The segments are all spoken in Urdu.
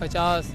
50,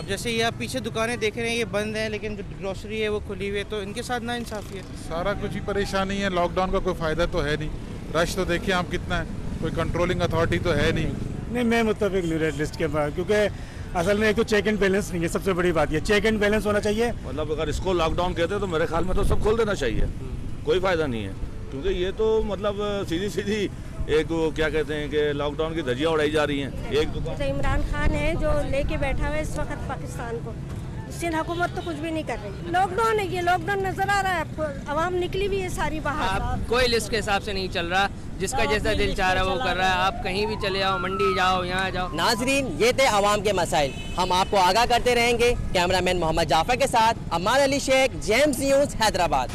اب جیسے یہ آپ پیچھے دکانیں دیکھ رہے ہیں یہ بند ہیں لیکن جو گروسری ہے وہ کھلی ہوئی ہے, تو ان کے ساتھ نا انصافی ہے. سارا کچھ ہی پریشانی ہے, لاک ڈاؤن کا کوئی فائدہ تو ہے نہیں, رش تو دیکھیے آپ کتنا ہے, کوئی کنٹرولنگ اتھارٹی تو ہے نہیں. میں متفق نہیں ریڈ لسٹ کے بعد, کیونکہ اصل میں ایک تو چیک اینڈ بیلنس نہیں ہے, سب سے بڑی بات یہ چیک اینڈ بیلنس ہونا چاہیے. مطلب اگر اس کو لاک ڈاؤن کہتے ہیں تو میرے خیال میں تو سب کھول دینا چاہیے, کوئی فائدہ نہیں ہے, کیونکہ یہ تو مطلب سیدھی ایک وہ کیا کہتے ہیں کہ لاک ڈاؤن کی دھجیاں اڑائی جا رہی ہیں. ایک دکان عمران خان ہے جو لے کے بیٹھا ہوا ہے اس وقت پاکستان کو, سندھ حکومت تو کچھ بھی نہیں کر رہی. لاک ڈاؤن ہے, یہ لاک ڈاؤن نظر آ رہا ہے آپ کو, عوام نکلی بھی ہے ساری باہر. کوئی لسٹ کے حساب سے نہیں چل رہا, جس کا جیسا دل چاہ رہا ہے وہ کر رہا ہے. آپ کہیں بھی چلے جاؤ, منڈی جاؤ, یہاں جاؤ. ناظرین, یہ تھے عوام کے مسائل, ہم آپ کو آگاہ کرتے رہیں گے. کیمرہ مین محمد جعفر کے ساتھ امان علی شیخ, جیمز نیوز, حیدرآباد.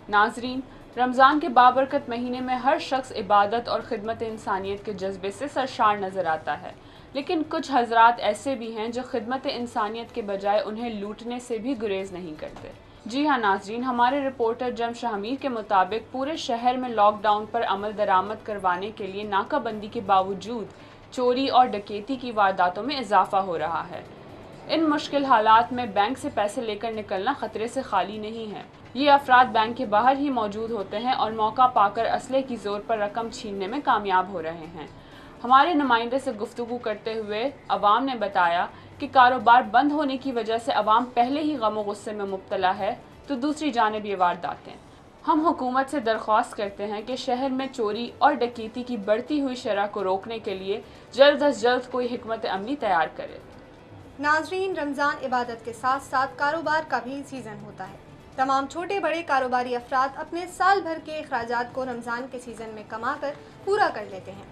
ناظرین, رمضان کے بابرکت مہینے میں ہر شخص عبادت اور خدمت انسانیت کے جذبے سے سرشار نظر آتا ہے, لیکن کچھ حضرات ایسے بھی ہیں جو خدمت انسانیت کے بجائے انہیں لوٹنے سے بھی گریز نہیں کرتے. جی ہاں ناظرین, ہمارے رپورٹر جم شاہمیر کے مطابق پورے شہر میں لاک ڈاؤن پر عمل درآمد کروانے کے لیے ناکہ بندی کے باوجود چوری اور ڈکیتی کی وارداتوں میں اضافہ ہو رہا ہے. ان مشکل حالات میں بینک سے پیسے لے کر نکلنا خطرے سے خالی نہیں ہے. یہ افراد بینک کے باہر ہی موجود ہوتے ہیں اور موقع پا کر اسلحے کی زور پر رقم چھیننے میں کامیاب ہو رہے ہیں. ہمارے نمائندے سے گفتگو کرتے ہوئے عوام نے بتایا کہ کاروبار بند ہونے کی وجہ سے عوام پہلے ہی غم و غصے میں مبتلا ہے, تو دوسری جانب یہ وارداتیں. ہم حکومت سے درخواست کرتے ہیں کہ شہر میں چوری اور ڈکیتی کی بڑھتی ہوئی شرح کو روکنے کے لیے جلد از جلد کوئی حکمت عملی تیار کرے. ناظرین, رمضان عبادت کے ساتھ ساتھ کاروبار کا بھی سیزن ہوتا ہے. تمام چھوٹے بڑے کاروباری افراد اپنے سال بھر کے اخراجات کو رمضان کے سیزن میں کما کر پورا کر لیتے ہیں.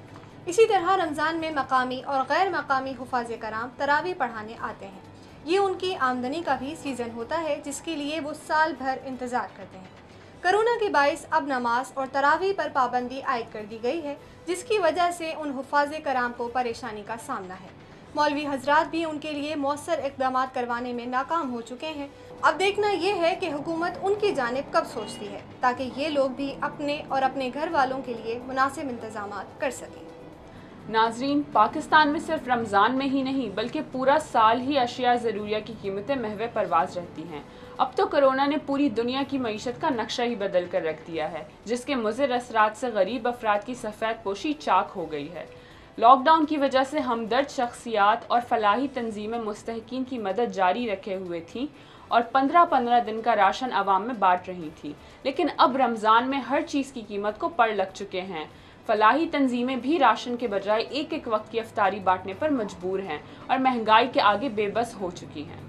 اسی طرح رمضان میں مقامی اور غیر مقامی حفاظ کرام تراویح پڑھانے آتے ہیں. یہ ان کی آمدنی کا بھی سیزن ہوتا ہے جس کے لیے وہ سال بھر انتظار کرتے ہیں. کرونا کے باعث اب نماز اور تراویح پر پابندی عائد کر دی گئی ہے, جس کی وجہ سے ان حفاظ کرام کو پریشانی کا سامنا ہے. مولوی حضرات بھی ان کے لیے مؤثر اقدامات کروانے میں ناکام ہو چکے ہیں. اب دیکھنا یہ ہے کہ حکومت ان کی جانب کب سوچتی ہے تاکہ یہ لوگ بھی اپنے اور اپنے گھر والوں کے لیے مناسب انتظامات کر سکیں. ناظرین, پاکستان میں صرف رمضان میں ہی نہیں بلکہ پورا سال ہی اشیاء ضروریہ کی قیمتیں محو پرواز رہتی ہیں. اب تو کرونا نے پوری دنیا کی معیشت کا نقشہ ہی بدل کر رکھ دیا ہے, جس کے مضر اثرات سے غریب افراد کی سفید پوشی چاک ہو گئی ہے. لاک ڈاؤن کی وجہ سے ہمدرد شخصیات اور فلاحی تنظیمیں مستحقین کی مدد جاری رکھے ہوئے تھیں اور 15-15 دن کا راشن عوام میں بانٹ رہی تھی, لیکن اب رمضان میں ہر چیز کی قیمت کو پڑ لگ چکے ہیں. فلاحی تنظیمیں بھی راشن کے بجائے ایک ایک وقت کی افطاری بانٹنے پر مجبور ہیں اور مہنگائی کے آگے بے بس ہو چکی ہیں.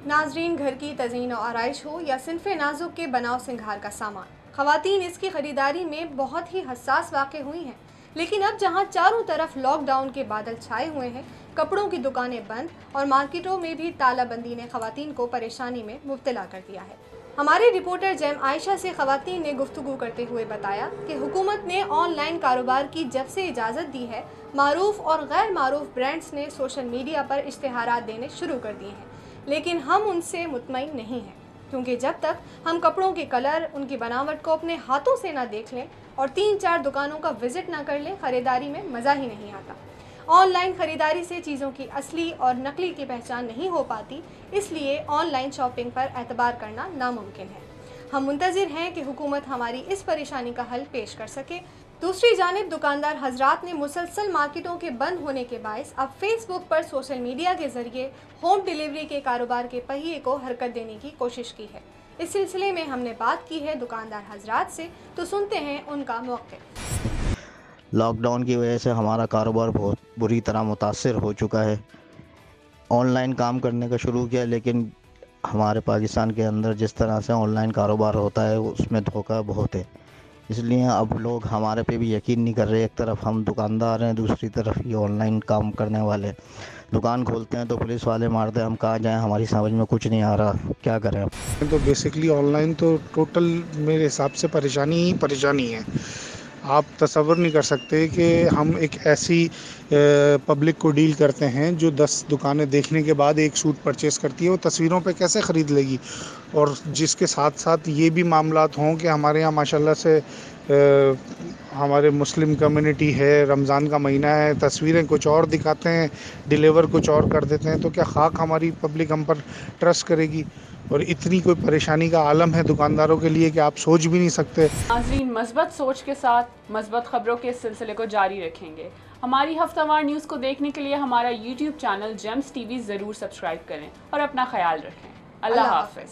ناظرین, گھر کی تزئین و آرائش ہو یا صنف نازک کے بناؤ سنگھار کا سامان, خواتین اس کی خریداری میں بہت ہی حساس واقع ہوئی ہیں. لیکن اب جہاں چاروں طرف لاک ڈاؤن کے بادل چھائے ہوئے ہیں, کپڑوں کی دکانیں بند اور مارکیٹوں میں بھی تالہ بندی نے خواتین کو پریشانی میں مبتلا کر دیا ہے. ہمارے رپورٹر جیم عائشہ سے خواتین نے گفتگو کرتے ہوئے بتایا کہ حکومت نے آن لائن کاروبار کی جب سے اجازت دی ہے, معروف اور غیر معروف برانڈز نے سوشل میڈیا پر اشتہارات دینے شروع کر دیے ہیں, لیکن ہم ان سے مطمئن نہیں ہیں, کیونکہ جب تک ہم کپڑوں کے کلر, ان کی بناوٹ کو اپنے ہاتھوں سے نہ دیکھ لیں اور 3-4 دکانوں کا وزٹ نہ کر لیں, خریداری میں مزہ ہی نہیں آتا. آن لائن خریداری سے چیزوں کی اصلی اور نقلی کی پہچان نہیں ہو پاتی, اس لیے آن لائن شاپنگ پر اعتبار کرنا ناممکن ہے. ہم منتظر ہیں کہ حکومت ہماری اس پریشانی کا حل پیش کر سکے. دوسری جانب دکاندار حضرات نے مسلسل مارکیٹوں کے بند ہونے کے باعث اب فیس بک پر سوشل میڈیا کے ذریعے ہوم ڈیلیوری کے کاروبار کے پہیے کو حرکت دینے کی کوشش کی ہے. اس سلسلے میں ہم نے بات کی ہے دکاندار حضرات سے, تو سنتے ہیں ان کا موقف. لاک ڈاؤن کی وجہ سے ہمارا کاروبار بہت بری طرح متاثر ہو چکا ہے. آن لائن کام کرنے کا شروع کیا, لیکن ہمارے پاکستان کے اندر جس طرح سے آن لائن کاروبار ہوتا ہے اس میں دھوکہ بہت ہے, اس لیے اب لوگ ہمارے پہ بھی یقین نہیں کر رہے. ایک طرف ہم دکاندار ہیں, دوسری طرف یہ آن لائن کام کرنے والے. دکان کھولتے ہیں تو پولیس والے مارتے ہیں, ہم کہاں جائیں, ہماری سمجھ میں کچھ نہیں آ رہا, کیا کریں. تو بیسکلی آن لائن تو ٹوٹل میرے حساب سے پریشانی ہی پریشانی ہے. آپ تصور نہیں کر سکتے کہ ہم ایک ایسی پبلک کو ڈیل کرتے ہیں جو 10 دکانیں دیکھنے کے بعد ایک سوٹ پرچیز کرتی ہے، وہ تصویروں پہ کیسے خرید لے گی، اور جس کے ساتھ ساتھ یہ بھی معاملات ہوں کہ ہمارے یہاں ماشاءاللہ سے ہمارے مسلم کمیونٹی ہے، رمضان کا مہینہ ہے، تصویریں کچھ اور دکھاتے ہیں، ڈیلیور کچھ اور کر دیتے ہیں، تو کیا خاک ہماری پبلک ہم پر ٹرسٹ کرے گی؟ اور اتنی کوئی پریشانی کا عالم ہے دکانداروں کے لیے کہ آپ سوچ بھی نہیں سکتے۔ ناظرین، مثبت سوچ کے ساتھ مثبت خبروں کے اس سلسلے کو جاری رکھیں گے۔ ہماری ہفتہ وار نیوز کو دیکھنے کے لیے ہمارا YouTube channel James T V ضرور سبسکرائب کریں اور اپنا خیال رکھیں۔ اللہ حافظ۔